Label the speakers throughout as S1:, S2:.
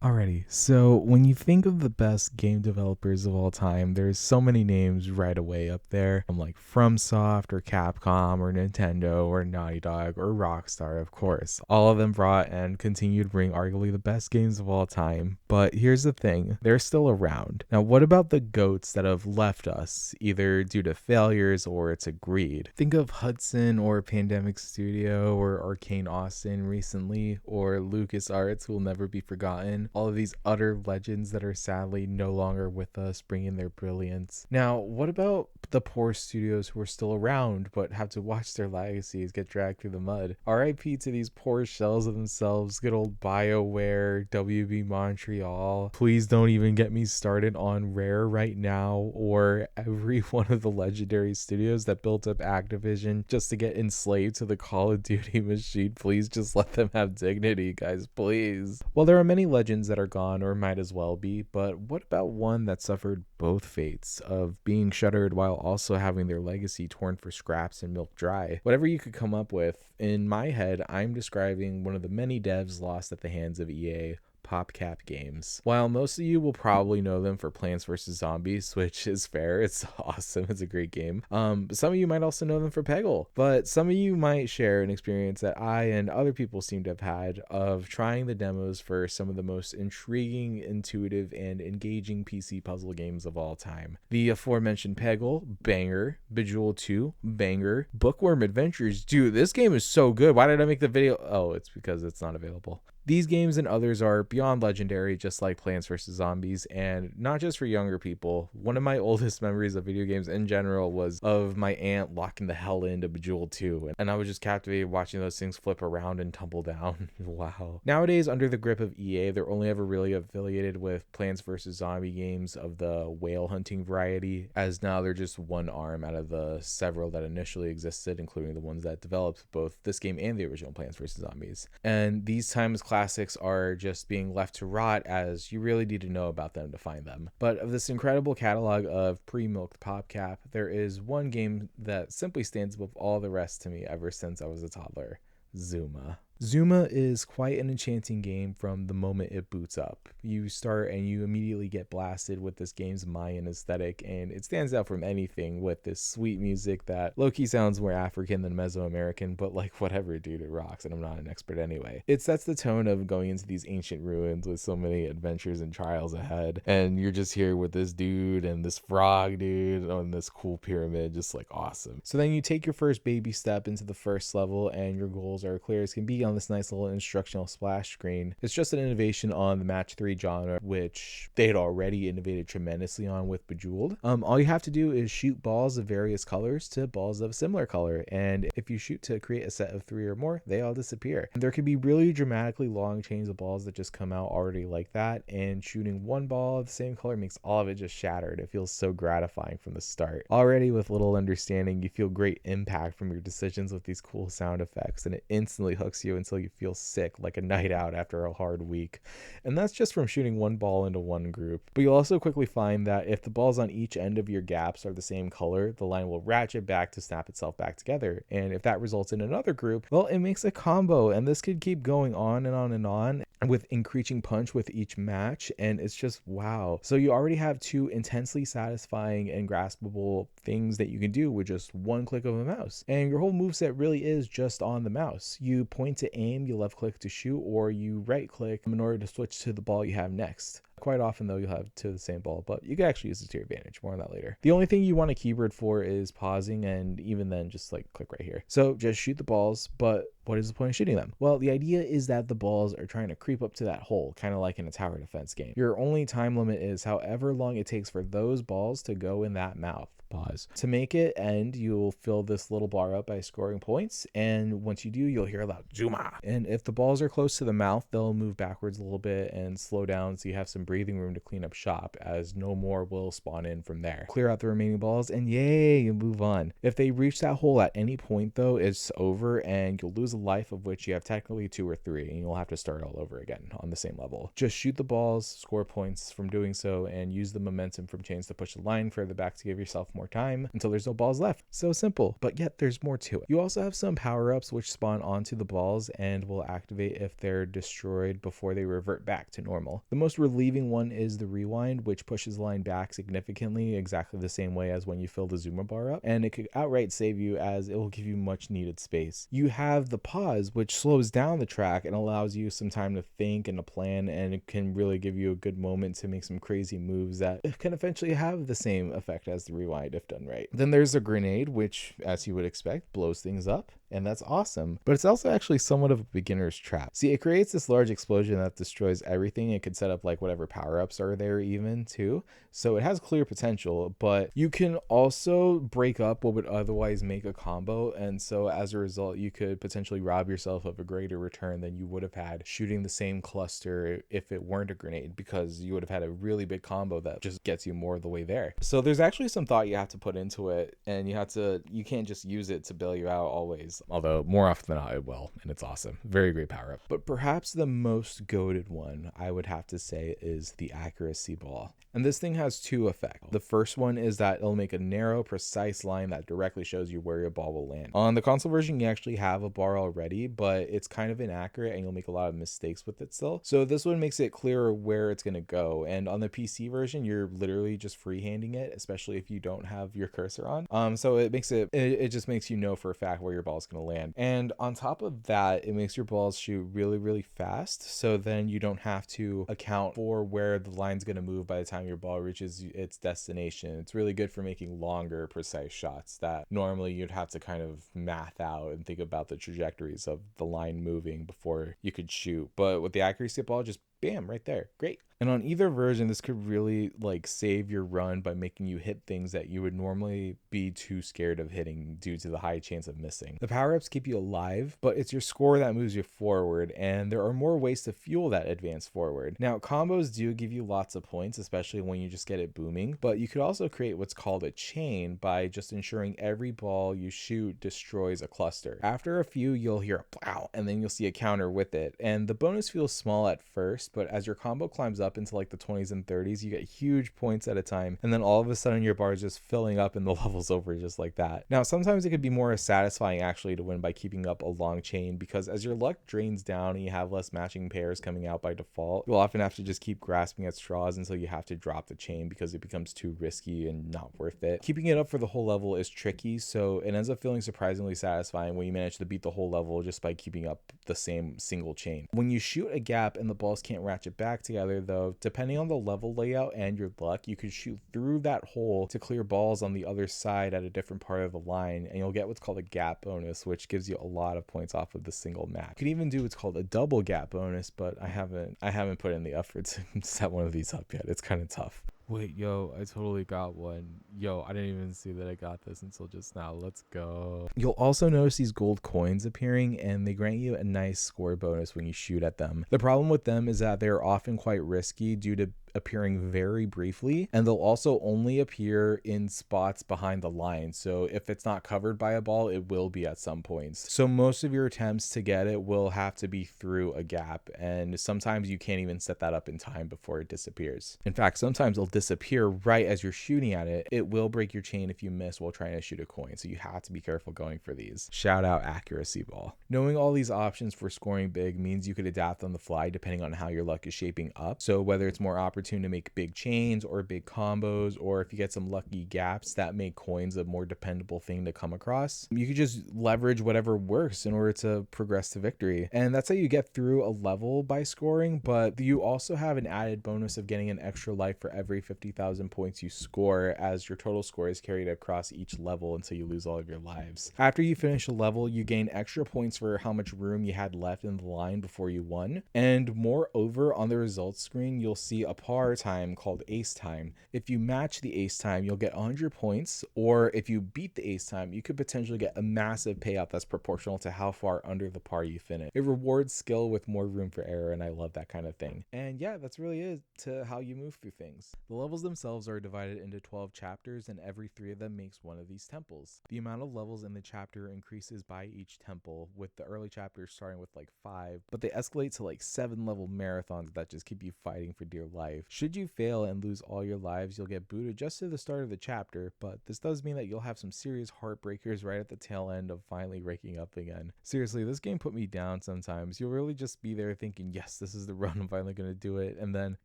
S1: Alrighty, so when you think of the best game developers of all time, there's so many names right away up there. Like FromSoft or Capcom or Nintendo or Naughty Dog or Rockstar, of course. All of them brought and continue to bring arguably the best games of all time. But here's the thing, they're still around. Now, what about the GOATs that have left us, either due to failures or it's a greed? Think of Hudson or Pandemic Studio or Arcane Austin recently, or LucasArts, who will never be forgotten. All of these utter legends that are sadly no longer with us, bringing their brilliance. Now, what about the poor studios who are still around but have to watch their legacies get dragged through the mud? RIP to these poor shells of themselves, good old BioWare, WB Montreal. Please don't even get me started on Rare right now, or every one of the legendary studios that built up Activision just to get enslaved to the Call of Duty machine. Please just let them have dignity, guys, please. Well, there are many legends that are gone, or might as well be, but what about one that suffered both fates of being shuttered while also having their legacy torn for scraps and milked dry? Whatever you could come up with, in my head, I'm describing one of the many devs lost at the hands of EA, PopCap Games. While most of you will probably know them for Plants vs. Zombies, which is fair, it's awesome, it's a great game. Some of you might also know them for Peggle, but some of you might share an experience that I and other people seem to have had of trying the demos for some of the most intriguing, intuitive, and engaging PC puzzle games of all time. The aforementioned Peggle, banger. Bejeweled 2, banger. Bookworm Adventures, dude, this game is so good. Why did I make the video? Oh, it's because it's not available. These games and others are beyond legendary, just like Plants vs. Zombies, and not just for younger people. One of my oldest memories of video games in general was of my aunt locking the hell into Bejeweled 2, and I was just captivated watching those things flip around and tumble down. Wow. Nowadays, under the grip of EA, they're only ever really affiliated with Plants vs. Zombie games of the whale hunting variety, as now they're just one arm out of the several that initially existed, including the ones that developed both this game and the original Plants vs. Zombies. And these times classics are just being left to rot, as you really need to know about them to find them. But of this incredible catalog of pre-milked PopCap, there is one game that simply stands above all the rest to me ever since I was a toddler: Zuma. Zuma is quite an enchanting game from the moment it boots up. You start and you immediately get blasted with this game's Mayan aesthetic, and it stands out from anything with this sweet music that low-key sounds more African than Mesoamerican, but like whatever, dude, it rocks, and I'm not an expert anyway. It sets the tone of going into these ancient ruins with so many adventures and trials ahead, and you're just here with this dude and this frog dude on this cool pyramid, just like awesome. So then you take your first baby step into the first level, and your goals are clear as can be on this nice little instructional splash screen. It's just an innovation on the match 3 genre, which they had already innovated tremendously on with Bejeweled. All you have to do is shoot balls of various colors to balls of similar color, and if you shoot to create a set of 3 or more, they all disappear. And there can be really dramatically long chains of balls that just come out already like that, and shooting one ball of the same color makes all of it just shattered. It feels so gratifying from the start. Already with little understanding, you feel great impact from your decisions with these cool sound effects, and it instantly hooks you until you feel sick like a night out after a hard week. And that's just from shooting one ball into one group. But you'll also quickly find that if the balls on each end of your gaps are the same color, the line will ratchet back to snap itself back together. And if that results in another group, well, it makes a combo, and this could keep going on and on and on with increasing punch with each match, and it's just wow. So you already have 2 intensely satisfying and graspable things that you can do with just one click of a mouse, and your whole moveset really is just on the mouse. You point to aim, you left click to shoot, or you right click in order to switch to the ball you have next. Quite often though, you'll have 2 of the same ball, but you can actually use it to your advantage. More on that later. The only thing you want a keyboard for is pausing, and even then just like click right here. So just shoot the balls, but what is the point of shooting them? Well, the idea is that the balls are trying to creep up to that hole, kind of like in a tower defense game. Your only time limit is however long it takes for those balls to go in that mouth. Pause. To make it end, you'll fill this little bar up by scoring points, and once you do, you'll hear a loud Zuma. And if the balls are close to the mouth, they'll move backwards a little bit and slow down, so you have some breathing room to clean up shop, as no more will spawn in from there. Clear out the remaining balls, and yay, you move on. If they reach that hole at any point though, it's over, and you'll lose a life, of which you have technically 2 or 3, and you'll have to start all over again on the same level. Just shoot the balls, score points from doing so, and use the momentum from chains to push the line further back to give yourself more more time until there's no balls left. So simple, but yet there's more to it. You also have some power-ups which spawn onto the balls and will activate if they're destroyed before they revert back to normal. The most relieving one is the rewind, which pushes the line back significantly, exactly the same way as when you fill the Zuma bar up, and it could outright save you as it will give you much needed space. You have the pause, which slows down the track and allows you some time to think and to plan, and it can really give you a good moment to make some crazy moves that can eventually have the same effect as the rewind if done right. Then there's a grenade, which, as you would expect, blows things up, and that's awesome, but it's also actually somewhat of a beginner's trap. See, it creates this large explosion that destroys everything. It could set up like whatever power-ups are there even too, so it has clear potential, but you can also break up what would otherwise make a combo, and so as a result you could potentially rob yourself of a greater return than you would have had shooting the same cluster if it weren't a grenade, because you would have had a really big combo that just gets you more of the way there. So there's actually some thought you have to put into it, and you can't just use it to bail you out always, although more often than not it will, and it's awesome. Very great power up. But perhaps the most goated one I would have to say is the accuracy ball. And this thing has two effects. The first one is that it'll make a narrow, precise line that directly shows you where your ball will land. On the console version, you actually have a bar already, but it's kind of inaccurate and you'll make a lot of mistakes with it still. So this one makes it clearer where it's going to go. And on the PC version, you're literally just freehanding it, especially if you don't have your cursor on. So it just makes you know for a fact where your ball is going to land. And on top of that, it makes your balls shoot really, really fast. So then you don't have to account for where the line's going to move by the time your ball reaches its destination. It's really good for making longer, precise shots that normally you'd have to kind of math out and think about the trajectories of the line moving before you could shoot. But with the accuracy ball, just bam, right there. Great. And on either version, this could really like save your run by making you hit things that you would normally be too scared of hitting due to the high chance of missing. The power-ups keep you alive, but it's your score that moves you forward, and there are more ways to fuel that advance forward. Now, combos do give you lots of points, especially when you just get it booming, but you could also create what's called a chain by just ensuring every ball you shoot destroys a cluster. After a few, you'll hear a plow, and then you'll see a counter with it, and the bonus feels small at first, but as your combo climbs up into like the 20s and 30s, you get huge points at a time, and then all of a sudden your bar is just filling up and the level's over just like that. Now, sometimes it could be more satisfying actually to win by keeping up a long chain, because as your luck drains down and you have less matching pairs coming out by default, you'll often have to just keep grasping at straws until you have to drop the chain because it becomes too risky and not worth it. Keeping it up for the whole level is tricky, so it ends up feeling surprisingly satisfying when you manage to beat the whole level just by keeping up the same single chain. When you shoot a gap and the balls can't ratchet back together though, depending on the level layout and your luck, you could shoot through that hole to clear balls on the other side at a different part of the line, and you'll get what's called a gap bonus, which gives you a lot of points off of the single map. You could even do what's called a double gap bonus, but I haven't put in the effort to set one of these up yet. It's kind of tough. Wait, yo, I totally got one. Yo, I didn't even see that I got this until just now. Let's go. You'll also notice these gold coins appearing, and they grant you a nice score bonus when you shoot at them. The problem with them is that they're often quite risky due to appearing very briefly, and they'll also only appear in spots behind the line. So if it's not covered by a ball, it will be at some points. So most of your attempts to get it will have to be through a gap, and sometimes you can't even set that up in time before it disappears. In fact, sometimes it'll disappear right as you're shooting at it. It will break your chain if you miss while trying to shoot a coin, so you have to be careful going for these. Shout out accuracy ball. Knowing all these options for scoring big means you could adapt on the fly depending on how your luck is shaping up. So whether it's more opportune to make big chains or big combos, or if you get some lucky gaps that make coins a more dependable thing to come across, you could just leverage whatever works in order to progress to victory. And that's how you get through a level by scoring, but you also have an added bonus of getting an extra life for every 50,000 points you score, as your total score is carried across each level until you lose all of your lives. After you finish a level, you gain extra points for how much room you had left in the line before you won, and moreover, on the results screen you'll see a par time called ace time. If you match the ace time, you'll get 100 points, or if you beat the ace time, you could potentially get a massive payout that's proportional to how far under the par you finish. It rewards skill with more room for error, and I love that kind of thing. And yeah, that's really it to how you move through things. The levels themselves are divided into 12 chapters, and every 3 of them makes one of these temples. The amount of levels in the chapter increases by each temple, with the early chapters starting with like 5, but they escalate to like 7 level marathons that just keep you fighting for dear life. life. Should you fail and lose all your lives, you'll get booted just to the start of the chapter, but this does mean that you'll have some serious heartbreakers right at the tail end of finally waking up again. Seriously, this game put me down sometimes. You'll really just be there thinking, yes, this is the run, I'm finally going to do it. And then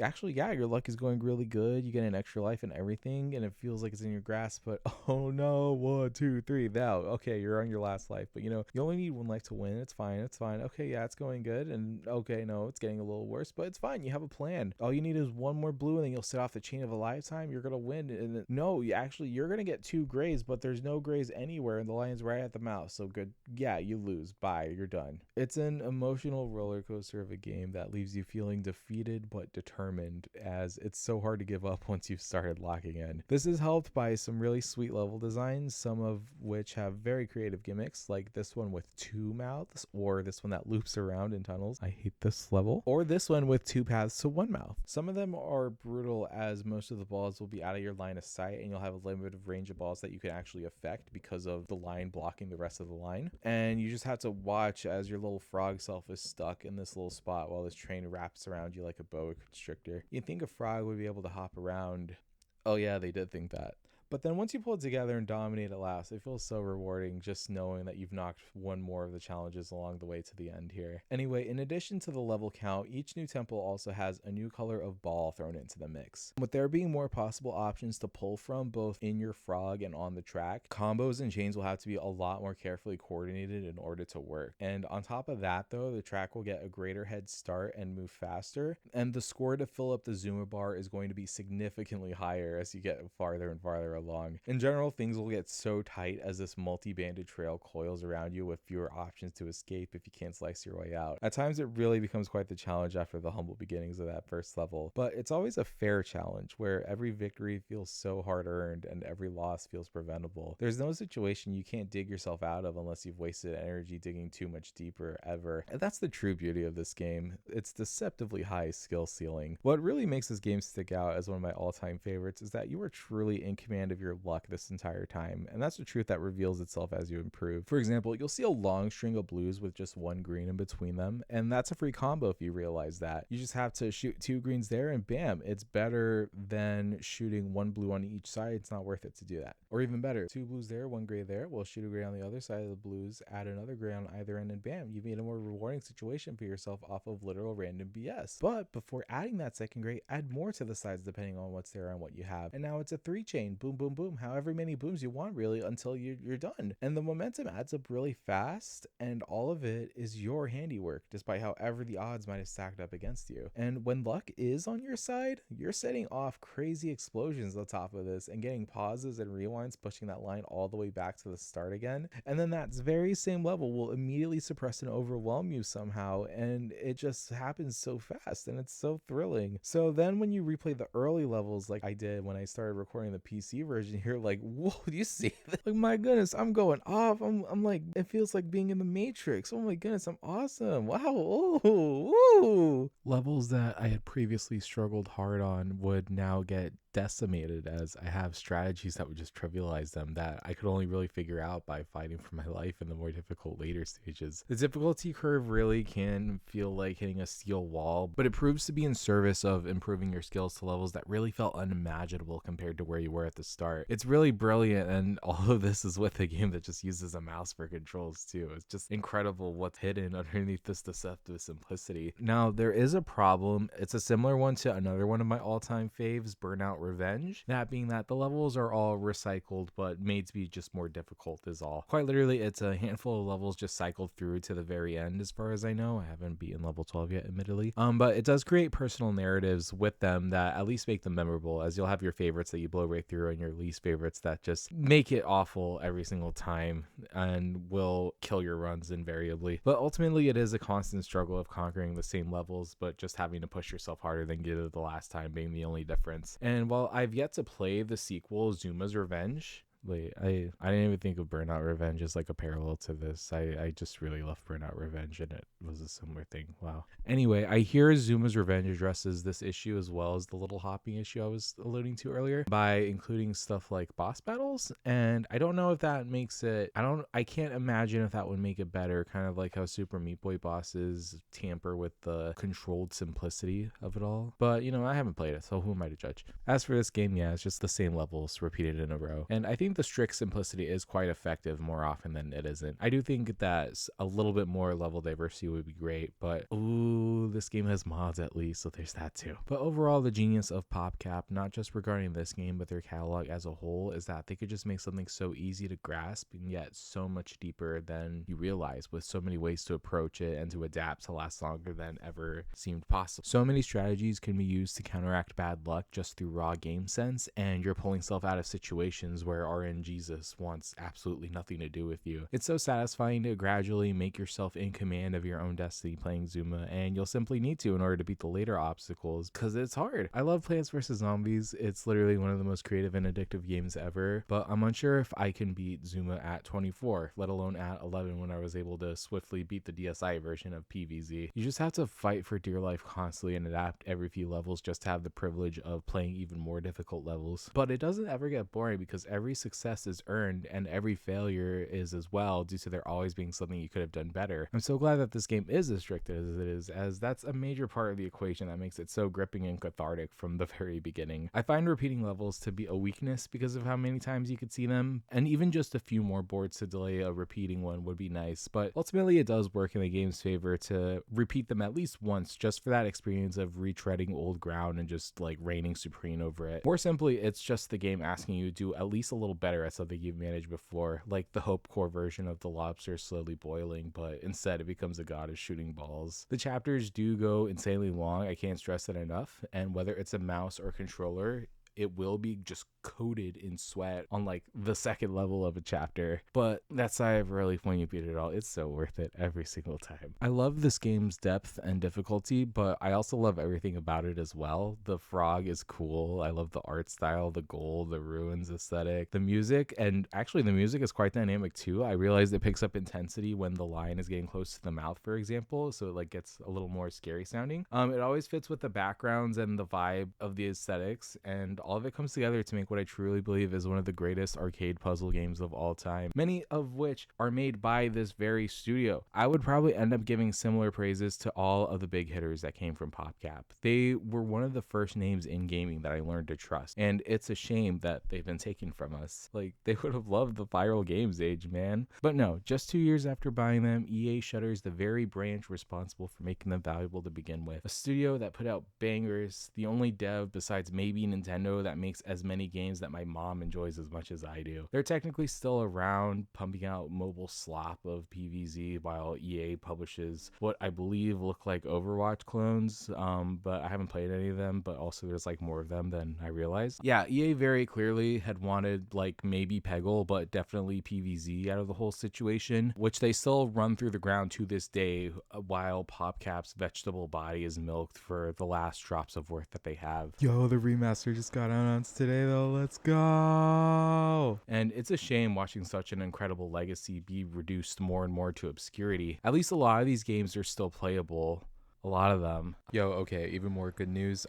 S1: actually, yeah, your luck is going really good. You get an extra life and everything, and it feels like it's in your grasp, but oh no, 1, 2, 3, now, okay, you're on your last life. But you only need one life to win. It's fine. Okay, yeah, it's going good. And okay, no, it's getting a little worse, but it's fine. You have a plan. All you need is one more blue, and then you'll sit off the chain of a lifetime. You're going to win. And no, you're going to get 2 grays, but there's no grays anywhere, and the lion's right at the mouth. So good. Yeah, you lose. Bye. You're done. It's an emotional roller coaster of a game that leaves you feeling defeated but determined, as it's so hard to give up once you've started locking in. This is helped by some really sweet level designs, some of which have very creative gimmicks, like this one with 2 mouths, or this one that loops around in tunnels. I hate this level. Or this one with 2 paths to 1 mouth. Some of them are brutal, as most of the balls will be out of your line of sight, and you'll have a limited range of balls that you can actually affect because of the line blocking the rest of the line. And you just have to watch as your little frog self is stuck in this little spot while this train wraps around you like a boa constrictor. You'd think a frog would be able to hop around. Oh yeah, they did think that. But then once you pull it together and dominate at last, it feels so rewarding just knowing that you've knocked one more of the challenges along the way to the end here. Anyway, in addition to the level count, each new temple also has a new color of ball thrown into the mix. With there being more possible options to pull from both in your frog and on the track, combos and chains will have to be a lot more carefully coordinated in order to work. And on top of that though, the track will get a greater head start and move faster, and the score to fill up the Zuma bar is going to be significantly higher as you get farther and farther along. In general, things will get so tight as this multi-banded trail coils around you with fewer options to escape if you can't slice your way out. At times it really becomes quite the challenge after the humble beginnings of that first level, but it's always a fair challenge where every victory feels so hard earned and every loss feels preventable. There's no situation you can't dig yourself out of unless you've wasted energy digging too much deeper ever, and that's the true beauty of this game. It's deceptively high skill ceiling. What really makes this game stick out as one of my all-time favorites is that you are truly in command of your luck this entire time, and that's the truth that reveals itself as you improve. For example, you'll see a long string of blues with just 1 green in between them, and that's a free combo if you realize that. You just have to shoot 2 greens there and bam, it's better than shooting 1 blue on each side. It's not worth it to do that. Or even better, 2 blues there, 1 gray there, well, shoot a gray on the other side of the blues, add another gray on either end, and bam, you've made a more rewarding situation for yourself off of literal random BS. But before adding that second gray, add more to the sides depending on what's there and what you have, and now it's a 3 chain, boom boom boom, however many booms you want really until you're done. And the momentum adds up really fast, and all of it is your handiwork despite however the odds might have stacked up against you. And when luck is on your side, you're setting off crazy explosions on top of this and getting pauses and rewinds, pushing that line all the way back to the start again, and then that very same level will immediately suppress and overwhelm you somehow, and it just happens so fast and it's so thrilling. So then when you replay the early levels like I did when I started recording the PC version here, like, whoa, do you see that? Like, my goodness, I'm going off. I'm like, it feels like being in the Matrix. Oh my goodness, I'm awesome. Wow. Ooh. Levels that I had previously struggled hard on would now get decimated as I have strategies that would just trivialize them that I could only really figure out by fighting for my life in the more difficult later stages. The difficulty curve really can feel like hitting a steel wall, but it proves to be in service of improving your skills to levels that really felt unimaginable compared to where you were at the start. It's really brilliant, and all of this is with a game that just uses a mouse for controls too. It's just incredible what's hidden underneath this deceptive simplicity. Now, there is a problem. It's a similar one to another one of my all-time faves, Burnout Revenge. That being that the levels are all recycled but made to be just more difficult is all. Quite literally, it's a handful of levels just cycled through to the very end as far as I know. I haven't beaten level 12 yet, admittedly. But it does create personal narratives with them that at least make them memorable, as you'll have your favorites that you blow right through and your least favorites that just make it awful every single time and will kill your runs invariably. But ultimately, it is a constant struggle of conquering the same levels, but just having to push yourself harder than you did the last time being the only difference. And while I've yet to play the sequel, Zuma's Revenge, Wait, I didn't even think of Burnout Revenge as like a parallel to this. I just really love Burnout Revenge, and it was a similar thing. Wow. Anyway, I hear Zuma's Revenge addresses this issue as well as the little hopping issue I was alluding to earlier by including stuff like boss battles, and I don't know if that makes it. I can't imagine if that would make it better. Kind of like how Super Meat Boy bosses tamper with the controlled simplicity of it all. But I haven't played it, so who am I to judge? As for this game, yeah, it's just the same levels repeated in a row, and I think the strict simplicity is quite effective more often than it isn't. I do think that a little bit more level diversity would be great, but ooh, this game has mods at least, so there's that too. But overall, the genius of PopCap, not just regarding this game but their catalog as a whole, is that they could just make something so easy to grasp and yet so much deeper than you realize, with so many ways to approach it and to adapt to last longer than ever seemed possible. So many strategies can be used to counteract bad luck just through raw game sense, and you're pulling self out of situations where RNGesus wants absolutely nothing to do with you. It's so satisfying to gradually make yourself in command of your own destiny playing Zuma, and you'll simply need to in order to beat the later obstacles, because it's hard. I love Plants vs. Zombies. It's literally one of the most creative and addictive games ever, but I'm unsure if I can beat Zuma at 24, let alone at 11 when I was able to swiftly beat the DSi version of PvZ. You just have to fight for dear life constantly and adapt every few levels just to have the privilege of playing even more difficult levels. But it doesn't ever get boring because every success is earned and every failure is as well, due to there always being something you could have done better. I'm so glad that this game is as strict as it is, as that's a major part of the equation that makes it so gripping and cathartic from the very beginning. I find repeating levels to be a weakness because of how many times you could see them, and even just a few more boards to delay a repeating one would be nice, but ultimately it does work in the game's favor to repeat them at least once, just for that experience of retreading old ground and just like reigning supreme over it. More simply, it's just the game asking you to do at least a little better at something you've managed before, like the Hope Core version of the lobster slowly boiling, but instead it becomes a goddess shooting balls. The chapters do go insanely long, I can't stress that enough, and whether it's a mouse or controller, it will be just coated in sweat on like the second level of a chapter, but that's sigh of relief when you beat it all. It's so worth it every single time. I love this game's depth and difficulty, but I also love everything about it as well. The frog is cool. I love the art style, the gold, the ruins aesthetic, the music, and actually the music is quite dynamic too. I realized it picks up intensity when the lion is getting close to the mouth, for example, so it like gets a little more scary sounding. It always fits with the backgrounds and the vibe of the aesthetics, and all of it comes together to make what I truly believe is one of the greatest arcade puzzle games of all time, many of which are made by this very studio. I would probably end up giving similar praises to all of the big hitters that came from PopCap. They were one of the first names in gaming that I learned to trust, and it's a shame that they've been taken from us. Like, they would have loved the viral games age, man. But no, just 2 years after buying them, EA shutters the very branch responsible for making them valuable to begin with. A studio that put out bangers, the only dev besides maybe Nintendo that makes as many games that my mom enjoys as much as I do. They're technically still around, pumping out mobile slop of PvZ while EA publishes what I believe look like Overwatch clones, but I haven't played any of them, but also there's like more of them than I realized. Yeah, EA very clearly had wanted like maybe Peggle, but definitely PvZ out of the whole situation, which they still run through the ground to this day while PopCap's vegetable body is milked for the last drops of worth that they have. Yo, the remaster just got announced today though. Let's go. And it's a shame watching such an incredible legacy be reduced more and more to obscurity. At least a lot of these games are still playable. A lot of them. Yo, okay, even more good news.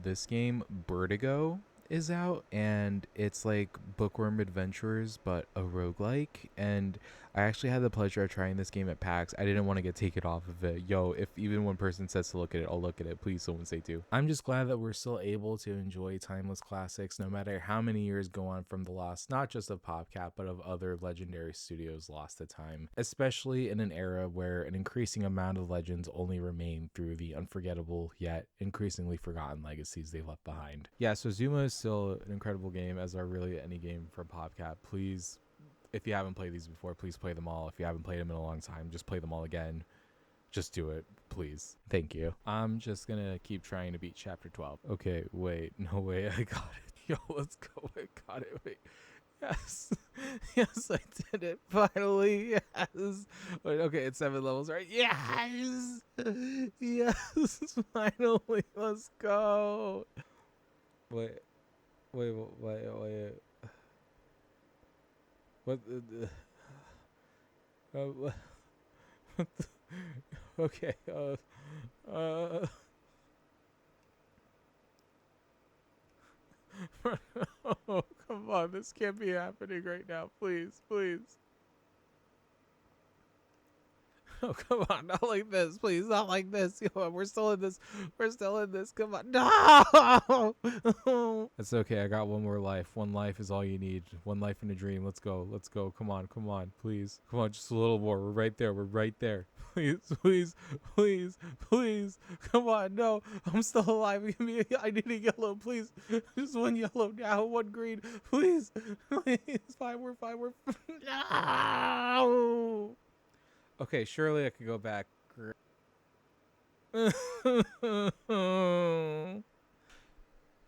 S1: This game, Vertigo, is out, and it's like Bookworm Adventures but a roguelike, and I actually had the pleasure of trying this game at PAX. I didn't want to get taken off of it. Yo, if even one person says to look at it, I'll look at it. Please someone say to. I'm just glad that we're still able to enjoy timeless classics no matter how many years go on from the loss, not just of PopCap but of other legendary studios lost to time, especially in an era where an increasing amount of legends only remain through the unforgettable yet increasingly forgotten legacies they left behind. Yeah, so Zuma is still an incredible game, as are really any game from PopCap. Please, if you haven't played these before, please play them all. If you haven't played them in a long time, just play them all again. Just do it, please. Thank you. I'm just gonna keep trying to beat chapter 12. Okay, wait. No way. I got it. Yo, let's go. I got it. Wait. Yes. Yes, I did it. Finally. Yes. Wait, okay, it's 7 levels, right? Yes. Yes. Finally. Let's go. Wait. Wait. What? What the- okay. Uh. Oh, come on. This can't be happening right now. Please, please. Oh, come on. Not like this. Please, not like this. We're still in this. We're still in this. Come on. No! It's okay. I got one more life. One life is all you need. One life in a dream. Let's go. Let's go. Come on. Come on. Please. Come on. Just a little more. We're right there. We're right there. Please, please, please, please. Come on. No. I'm still alive. Give me. I need a yellow, please. Just one yellow now. One green. Please. Please. Fine. We're fine. We're no. Okay, surely I could go back.